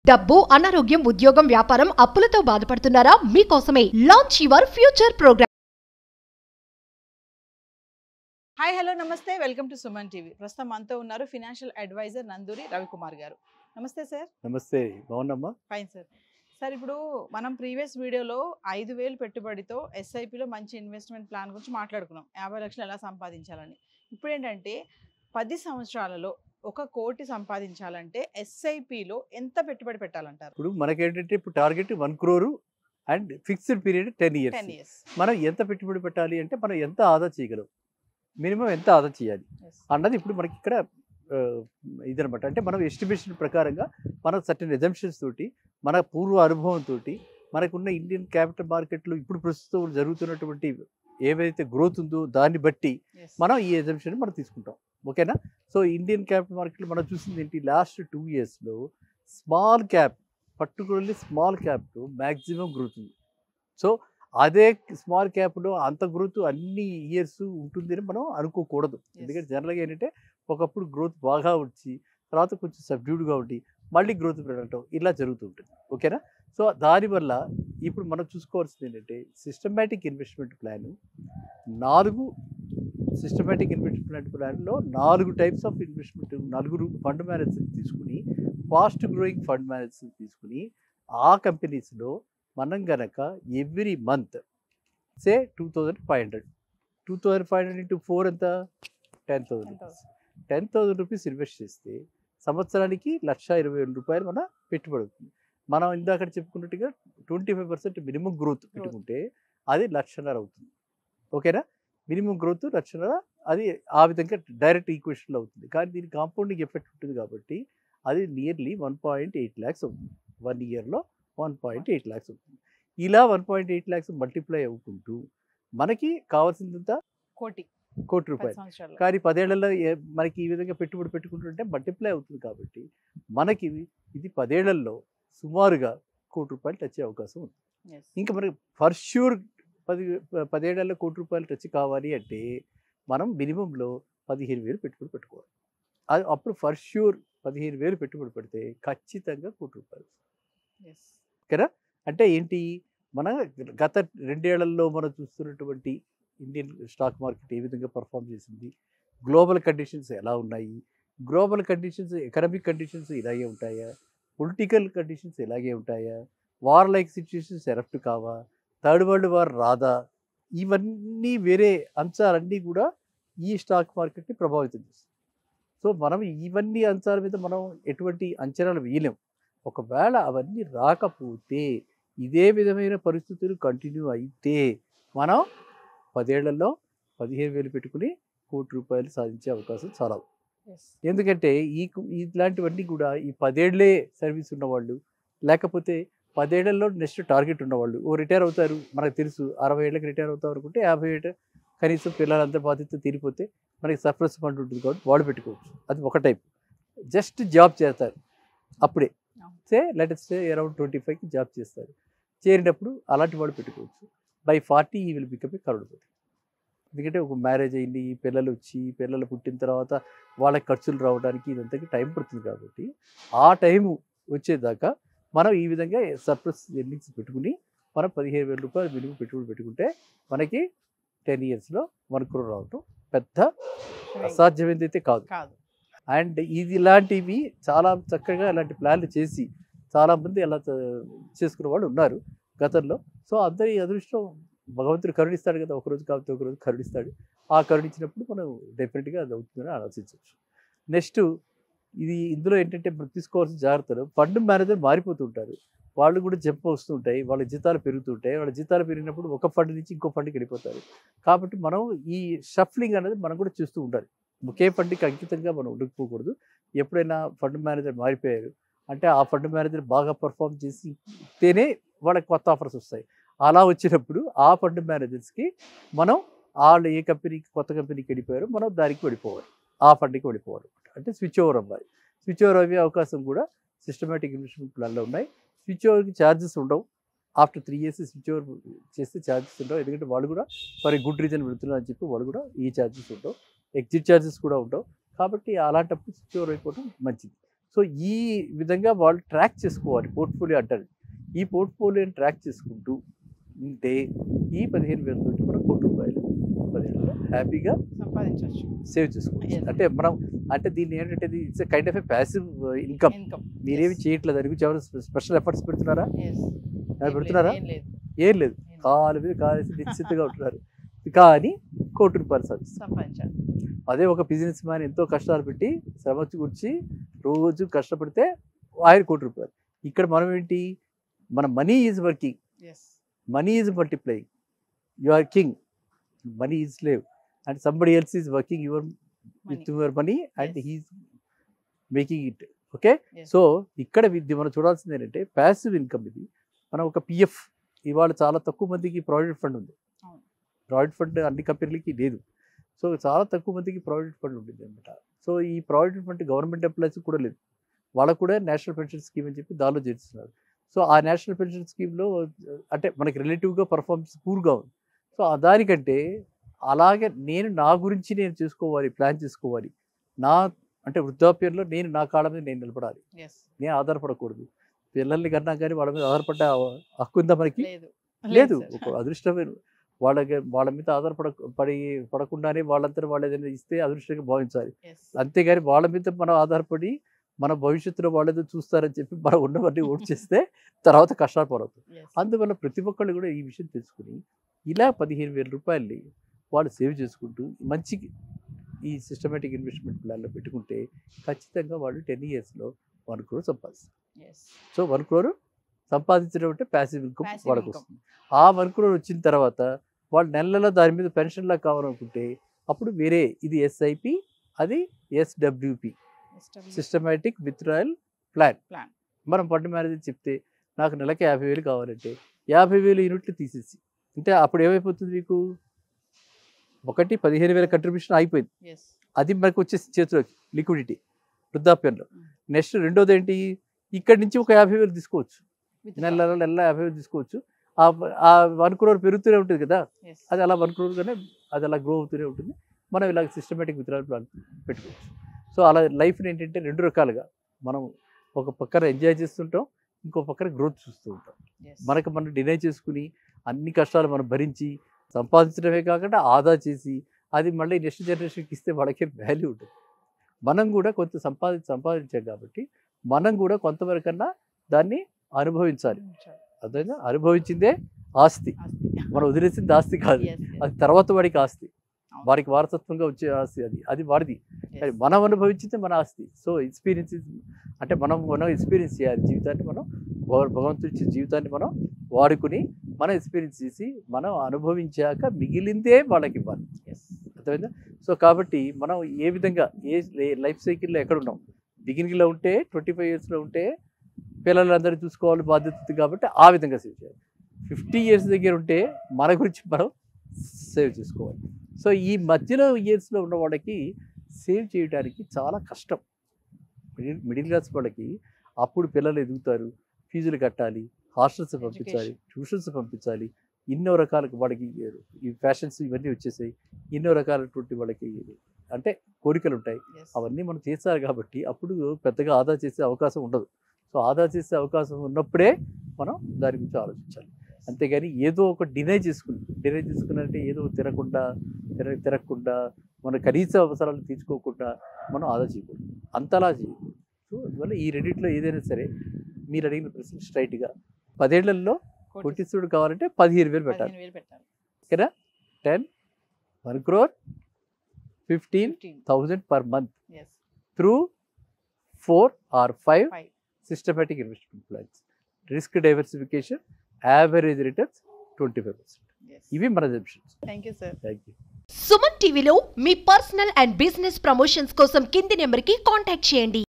డబ్బు, అనారోగ్యం, ఉద్యోగం, వ్యాపారం, అప్పులతో బాధపడుతున్నారా? మీకోసమే launch your future program. Hi hello నమస్తే వెల్కమ్ టు సుమన్ టీవీ. ప్రస్తుతం మనతో ఉన్నారు ఫినాన్షియల్ అడ్వైజర్ నందూరి రవికుమార్ గారు. నమస్తే సార్. నమస్తే, బాగున్నామ్మా. Fine sir. సార్, ఇప్పుడు మనం ప్రీవియస్ వీడియోలో 5,000 పెట్టుబడితో ఎస్ఐపిలో మంచి ఇన్వెస్ట్మెంట్ ప్లాన్ గురించి మాట్లాడుకున్నాం. 50 లక్షలు ఎలా సంపాదించాలని. ఇప్పుడు ఏంటంటే 10 సంవత్సరాలలో 1 కోటి సంపాదించాలంటే ఎస్ఐపిలో ఎంత పెట్టుబడి పెట్టాలంటారు? ఇప్పుడు మనకేంటంటే ఇప్పుడు target 1 crore and fixed period 10 years. మనం ఎంత పెట్టుబడి పెట్టాలి అంటే మనం ఎంత ఆదా చేయగలం, మినిమం ఎంత ఆదా చేయాలి అన్నది ఇప్పుడు మనకి ఇక్కడ ఇదనమాట. అంటే మనం ఎస్టిమేషన్ ప్రకారంగా మన సర్టెన్ ఎజంప్షన్స్ తోటి, మన పూర్వ అనుభవంతో, మనకున్న ఇండియన్ క్యాపిటల్ మార్కెట్లో ఇప్పుడు ప్రస్తుతం జరుగుతున్నటువంటి ఏవైతే గ్రోత్ ఉందో దాన్ని బట్టి మనం ఈ ఎజంప్షన్ మనం తీసుకుంటాం. ఓకేనా? సో ఇండియన్ క్యాపిటల్ మార్కెట్లో మనం చూసింది ఏంటి, లాస్ట్ 2 yearsలో స్మాల్ క్యాప్, పర్టికులర్లీ స్మాల్ క్యాప్లో మ్యాక్సిమం గ్రోత్ ఉంది. సో అదే స్మాల్ క్యాప్లో అంత గ్రోత్ అన్ని ఇయర్స్ ఉంటుంది అని మనం అనుకోకూడదు. ఎందుకంటే జనరల్గా ఏంటంటే ఒకప్పుడు గ్రోత్ బాగా వచ్చి తర్వాత కొంచెం సబ్డ్యూడ్గా ఉండి మళ్ళీ గ్రోత్ పెరగటం ఇలా జరుగుతుంటుంది. ఓకేనా? సో దానివల్ల ఇప్పుడు మనం చూసుకోవాల్సింది ఏంటంటే systematic investment plan 4 systematic investment ప్లాన్లో 4 types of investment, 4 fund managers తీసుకుని, ఫాస్ట్ గ్రోయింగ్ ఫండ్ మేనేజర్స్ తీసుకుని ఆ కంపెనీస్లో మనం గనక ఎవ్రీ మంత్ సే 2,500 ఇంటూ 4 ఎంత, 10,000 రూపీస్. 10,000 రూపీస్ ఇన్వెస్ట్ చేస్తే సంవత్సరానికి 1,20,000 రూపాయలు మన పెట్టుబడి అవుతుంది. మనం ఇందాక చెప్పుకున్నట్టుగా 25% మినిమం గ్రోత్ పెట్టుకుంటే అది 1,50,000 అవుతుంది. ఓకేనా? మినిమం గ్రోత్ 1,50,000, అది ఆ విధంగా డైరెక్ట్ ఈక్వేషన్లో అవుతుంది. కానీ దీనికి కాంపౌండింగ్ ఎఫెక్ట్ ఉంటుంది కాబట్టి అది నియర్లీ 1.8 lakhs అవుతుంది. 1 yearలో 1.8 lakhs అవుతుంది. ఇలా 1.8 lakhs మల్టిప్లై అవుకుంటూ మనకి కావాల్సిందంత కోటి రూపాయలు. కానీ 10 ఏళ్లలో మనకి ఈ విధంగా పెట్టుబడి పెట్టుకుంటుంటే మల్టిప్లై అవుతుంది కాబట్టి మనకి ఇది 10 ఏళ్లలో సుమారుగా కోటి రూపాయలు టచ్ అయ్యే అవకాశం ఉంది. ఇంకా మనకి ఫర్ ష్యూర్ 10 ఏళ్లలో కోటి రూపాయలు టచ్ కావాలి అంటే మనం మినిమంలో 15,000 పెట్టుబడి పెట్టుకోవాలి. అది అప్పుడు ఫర్ ష్యూర్ 15,000 పెట్టుబడి పెడితే ఖచ్చితంగా కోటి రూపాయలు. కదా? అంటే ఏంటి, మన గత 2 ఏళ్లలో మనం చూస్తున్నటువంటి ఇండియన్ స్టాక్ మార్కెట్ ఏ విధంగా పర్ఫామ్ చేసింది, గ్లోబల్ కండిషన్స్ ఎలా ఉన్నాయి, గ్లోబల్ కండిషన్స్, ఎకనామిక్ కండిషన్స్ ఇలాగే ఉంటాయా, పొలిటికల్ కండిషన్స్ ఇలాగే ఉంటాయా, వార్ లైక్ సిచ్యువేషన్స్ ఎరప్ట్ కావా, థర్డ్ వరల్డ్ వార్ రాదా, ఇవన్నీ వేరే అంశాలన్నీ కూడా ఈ స్టాక్ మార్కెట్ని ప్రభావితం చేస్తాయి. సో మనం ఇవన్నీ అంశాల మీద మనం ఎటువంటి అంచనాలు వేయలేం. ఒకవేళ అవన్నీ రాకపోతే, ఇదే విధమైన పరిస్థితులు కంటిన్యూ అయితే మనం 10 ఏళ్లలో 15,000 పెట్టుకుని కోటి రూపాయలు సాధించే అవకాశం చాలా. ఎందుకంటే ఇట్లాంటివన్నీ కూడా ఈ 10 ఏళ్లే సర్వీస్ ఉన్నవాళ్ళు, లేకపోతే 10 ఏళ్లలో నెక్స్ట్ టార్గెట్ ఉన్నవాళ్ళు, రిటైర్ అవుతారు, మనకు తెలుసు 60 ఏళ్ళకి రిటైర్ అవుతాం అనుకుంటే 50 ఏళ్ళ కనీసం పిల్లలంతా బాధ్యత తీరిపోతే మనకి సర్ప్లస్ ఫండ్ ఉంటుంది కాబట్టి వాళ్ళు పెట్టుకోవచ్చు. అది ఒక టైప్. జస్ట్ జాబ్ చేస్తారు అప్పుడే, లెట్ సే అరౌండ్ 25కి జాబ్ చేస్తారు, చేరినప్పుడు అలాంటి వాడు పెట్టుకోవచ్చు. బై 40 ఈ విల్ బికమ్ ఏ కరోడ్పతి. ఎందుకంటే ఒక మ్యారేజ్ అయింది, పిల్లలు వచ్చి, పిల్లలు పుట్టిన తర్వాత వాళ్ళకి ఖర్చులు రావడానికి ఇదంతా టైం పడుతుంది కాబట్టి ఆ టైము వచ్చేదాకా మనం ఈ విధంగా సర్ప్లస్ ఎర్నింగ్స్ పెట్టుకుని మనం 15,000 రూపాయలు మినిమం పెట్టుబడి పెట్టుకుంటే మనకి 10 yearsలో 1 crore రావటం పెద్ద అసాధ్యమైనదైతే కాదు. అండ్ ఇలాంటివి చాలా చక్కగా ఇలాంటి ప్లాన్లు చేసి చాలామంది అలా చేసుకున్న వాళ్ళు ఉన్నారు గతంలో. సో అందరి అదృష్టం భగవంతుడు కరుణిస్తాడు కదా, ఒకరోజు కాబట్టి ఒకరోజు కరుణిస్తాడు. ఆ కరుణించినప్పుడు మనం డెఫినెట్గా అది అవుతుందని ఆలోచించవచ్చు. నెక్స్ట్ ఇందులో ఏంటంటే మనం తీసుకోవాల్సిన జాగ్రత్తలు, ఫండ్ మేనేజర్ మారిపోతుంటారు, వాళ్ళు కూడా జంప్ వస్తుంటాయి, వాళ్ళ జీతాలు పెరుగుతుంటాయి. వాళ్ళ జీతాలు పెరిగినప్పుడు ఒక ఫండ్ నుంచి ఇంకో ఫండ్కి వెళ్ళిపోతారు. కాబట్టి మనం ఈ షఫ్లింగ్ అనేది మనం కూడా చూస్తూ ఉండాలి. ఒకే ఫండ్కి అంకితంగా మనం ఉండకపోకూడదు. ఎప్పుడైనా ఫండ్ మేనేజర్ మారిపోయారు అంటే ఆ ఫండ్ మేనేజర్ బాగా పర్ఫామ్ చేస్తేనే వాళ్ళకి కొత్త ఆఫర్స్ వస్తాయి. అలా వచ్చినప్పుడు ఆ ఫండ్ మేనేజర్స్కి మనం వాళ్ళు ఏ కంపెనీకి, కొత్త కంపెనీకి వెళ్ళిపోయారో మనం దానికి వెళ్ళిపోవాలి, ఆ ఫండ్కి వెళ్ళిపోవాలి. అంటే స్విచ్ ఓవర్ అవ్వాలి. స్విచ్ ఓవర్ అయ్యే అవకాశం కూడా సిస్టమేటిక్ ఇన్వెస్ట్మెంట్ ప్లాన్లో ఉన్నాయి. స్విచ్ ఓవర్కి ఛార్జెస్ ఉండవు. ఆఫ్టర్ 3 years స్విచ్ ఓవర్ చేస్తే ఛార్జెస్ ఉండవు. ఎందుకంటే వాళ్ళు కూడా ఫర్ గుడ్ రీజన్ పెడుతున్నారు అని చెప్పి వాళ్ళు కూడా ఈ ఛార్జెస్ ఉండవు. ఎగ్జిట్ ఛార్జెస్ కూడా ఉండవు. కాబట్టి అలాంటప్పుడు స్విచ్ ఓవర్ అయిపోవడం మంచిది. సో ఈ విధంగా వాళ్ళు ట్రాక్ చేసుకోవాలి పోర్ట్ఫోలియో అంటారు. ఈ పోర్ట్ఫోలియోని ట్రాక్ చేసుకుంటూ ఉంటే ఈ 15,000 తోటి మనం ₹1,00,000 హ్యాపీగా సంపాదించవచ్చు. సేవ్ చేసుకోవచ్చు. Yes. అంటే మనం అంటే దీన్ని ఏంటంటే it's kind of a passive income. మీరేమి చేయట్లేదు, దాని గురించి ఎవరు స్పెషల్ ఎఫర్ట్స్ పెడుతున్నారా? పెడుతున్నారా? ఏం లేదు, కాలు మీద కాలేసి నిశ్చితగా ఉంటున్నారు. కానీ ₹1,00,00,000 సంపాదించాలి. అదే ఒక బిజినెస్ మ్యాన్ ఎంతో కష్టాలు పెట్టి శ్రమ కూర్చి రోజు కష్టపడితే ఆయన ₹1,00,00,000. ఇక్కడ మనం ఏంటి, మన money is working, money is multiplying, you are king, money is slave and somebody else is working with your money and he's making it. Okay, so ఇక్కడ మనం చూడాల్సింది ఏంటంటే ప్యాసివ్ ఇన్కమ్. ఇది మనం ఒక పిఎఫ్, ఇవాళ చాలా తక్కువ మందికి ప్రావిడెంట్ ఫండ్ ఉంది. ప్రావిడెంట్ ఫండ్ అన్ని కంపెనీలకి లేదు. సో చాలా తక్కువ మందికి ప్రావిడెంట్ ఫండ్ ఉంటుంది అనమాట. సో ఈ ప్రావిడెంట్ ఫండ్ గవర్నమెంట్ ఎంప్లాయీస్ కూడా లేదు, వాళ్ళకు కూడా నేషనల్ పెన్షన్ స్కీమ్ అని చెప్పి దానిలో చేస్తున్నారు. సో ఆ నేషనల్ పెన్షన్ స్కీమ్లో అంటే మనకి రిలేటివ్గా పర్ఫార్మెన్స్ పూర్గా ఉంది. సో దానికంటే అలాగే నా గురించి నేను చేసుకోవాలి, ప్లాన్ చేసుకోవాలి. అంటే వృద్ధాప్యంలో నా కాళ్ళ మీద నేను నిలబడాలి, నేను ఆధారపడకూడదు. పిల్లల్ని కన్నా కానీ వాళ్ళ మీద ఆధారపడ్డ హక్కు ఉందా మనకి? లేదు. ఒక అదృష్టమైన వాళ్ళ మీద పడకుండానే వాళ్ళంతా వాళ్ళు ఏదైనా ఇస్తే అదృష్టంగా భావించాలి. అంతేగాని వాళ్ళ మీద మనం ఆధారపడి మన భవిష్యత్తులో వాళ్ళు ఏదో చూస్తారని చెప్పి మనం ఉన్నవన్నీ ఓట్ చేస్తే తర్వాత కష్టాలు పడవుతుంది. అందువల్ల ప్రతి ఒక్కళ్ళు కూడా ఈ విషయం తెలుసుకుని ఇలా ₹15,000 వాళ్ళు సేవ్ చేసుకుంటూ మంచి ఈ సిస్టమేటిక్ ఇన్వెస్ట్మెంట్ ప్లాన్లో పెట్టుకుంటే ఖచ్చితంగా వాళ్ళు 10 yearsలో 1 crore సంపాదిస్తారు. సో 1 crore సంపాదించడం అంటే ప్యాసివ్ ఇన్కమ్ వాళ్ళకు వస్తుంది. ఆ 1 crore వచ్చిన తర్వాత వాళ్ళు నెలలో దాని మీద పెన్షన్లా కావాలనుకుంటే అప్పుడు వేరే, ఇది ఎస్ఐపి, అది ఎస్డబ్ల్యూపి, సిస్టమేటిక్ విత్డ్రాయల్ ప్లాన్. మనం ఫండ్ మేనేజర్ చెప్తే నాకు నెలకి 50,000 కావాలంటే 50,000 యూనిట్లు తీసేసి, అంటే అప్పుడు ఏమైపోతుంది మీకు, ఒకటి 15,000 కంట్రిబ్యూషన్ అయిపోయింది, అది మనకు వచ్చేసి చేతిలోకి లిక్విడిటీ వృద్ధాప్యంలో. నెక్స్ట్ రెండోది ఏంటి, ఇక్కడి నుంచి ఒక 50,000 తీసుకోవచ్చు, నెల 50,000 తీసుకోవచ్చు. ఆ 1 crore పెరుగుతూనే ఉంటుంది కదా, అది అలా 1 crore గానే అది అలా గ్రో అవుతూనే ఉంటుంది. మనం ఇలా సిస్టమేటిక్ విత్డ్రాయల్ ప్లాన్ పెట్టుకోవచ్చు. సో అలా లైఫ్ని ఏంటంటే 2 రకాలుగా మనం ఒక పక్కన ఎంజాయ్ చేస్తుంటాం, ఇంకో పక్కన గ్రోత్ చూస్తూ ఉంటాం. మనం డినై చేసుకుని అన్ని కష్టాలు మనం భరించి సంపాదించడమే కాకుండా ఆదా చేసి అది మళ్ళీ నెక్స్ట్ జనరేషన్కి ఇస్తే వాళ్ళకే వాల్యూ ఉంటుంది. మనం కూడా కొంత సంపాదించాం కాబట్టి మనం కూడా కొంతవరకన్నా దాన్ని అనుభవించాలి. అదేనా, అనుభవించిందే ఆస్తి, మనం వదిలేసింది ఆస్తి కాదు, అది తర్వాత వాడికి ఆస్తి, వారికి వారసత్వంగా వచ్చే ఆస్తి, అది వాడిది. కానీ మనం అనుభవించింది మన ఆస్తి. సో ఎక్స్పీరియన్స్ అంటే మనం ఎక్స్పీరియన్స్ చేయాలి జీవితాన్ని. మనం భగవంతుడి ఇచ్చే జీవితాన్ని మనం వాడుకుని మనం ఎక్స్పీరియన్స్ చేసి మనం అనుభవించాక మిగిలిందే వాళ్ళకి ఇవ్వాలి. అర్థమైందా? సో కాబట్టి మనం ఏ విధంగా ఏ లైఫ్ సైకిల్లో ఎక్కడున్నాం, బిగినింగ్లో ఉంటే 25 yearsలో ఉంటే పిల్లలందరూ చూసుకోవాలి బాధ్యత ఉంది కాబట్టి ఆ విధంగా సేవ్ చేయాలి. 50 years దగ్గర ఉంటే మన గురించి మనం సేవ్ చేసుకోవాలి. సో ఈ మధ్యలో ఇయర్స్లో ఉన్న వాళ్ళకి సేవ్ చేయడానికి చాలా కష్టం. మిడిల్ క్లాస్ వాళ్ళకి అప్పుడు పిల్లలు ఎదుగుతారు, ఫీజులు కట్టాలి, హాస్టల్స్ పంపించాలి, ట్యూషన్స్ పంపించాలి, ఎన్నో రకాలకు వాళ్ళకి ఈ ఫ్యాషన్స్ ఇవన్నీ వచ్చేసాయి, ఎన్నో రకాలటువంటి వాళ్ళకి అంటే కోరికలు ఉంటాయి. అవన్నీ మనం చేస్తారు కాబట్టి అప్పుడు పెద్దగా ఆదా చేసే అవకాశం ఉండదు. సో ఆదా చేసే అవకాశం ఉన్నప్పుడే మనం దాని గురించి ఆలోచించాలి. అంతేగాని ఏదో ఒక డినై చేసుకున్నారంటే ఏదో తిరగకుండా మన కనీస అవసరాలు తీర్చుకోకుండా మనం ఆదా చేయకూడదు, అంతలా చేయకూడదు. సో అందువల్ల ఈ రెండిట్లో ఏదైనా సరే మీరు అడిగిన ప్రశ్న స్ట్రైట్గా 10 ఏళ్లలో కోటీశ్వరుడు కావాలంటే 15,000 పెట్టాలి. ఓకేనా? 1 crore 15,000 per month through 4 or 5 systematic investment plans. Risk diversification, average returns 25%. ఇవి మన assumptions. Thank you sir. Thank you. Suman టీవీలో మీ పర్సనల్ అండ్ బిజినెస్ ప్రమోషన్స్ కోసం కింది నెంబర్కి కాంటాక్ట్ చేయండి.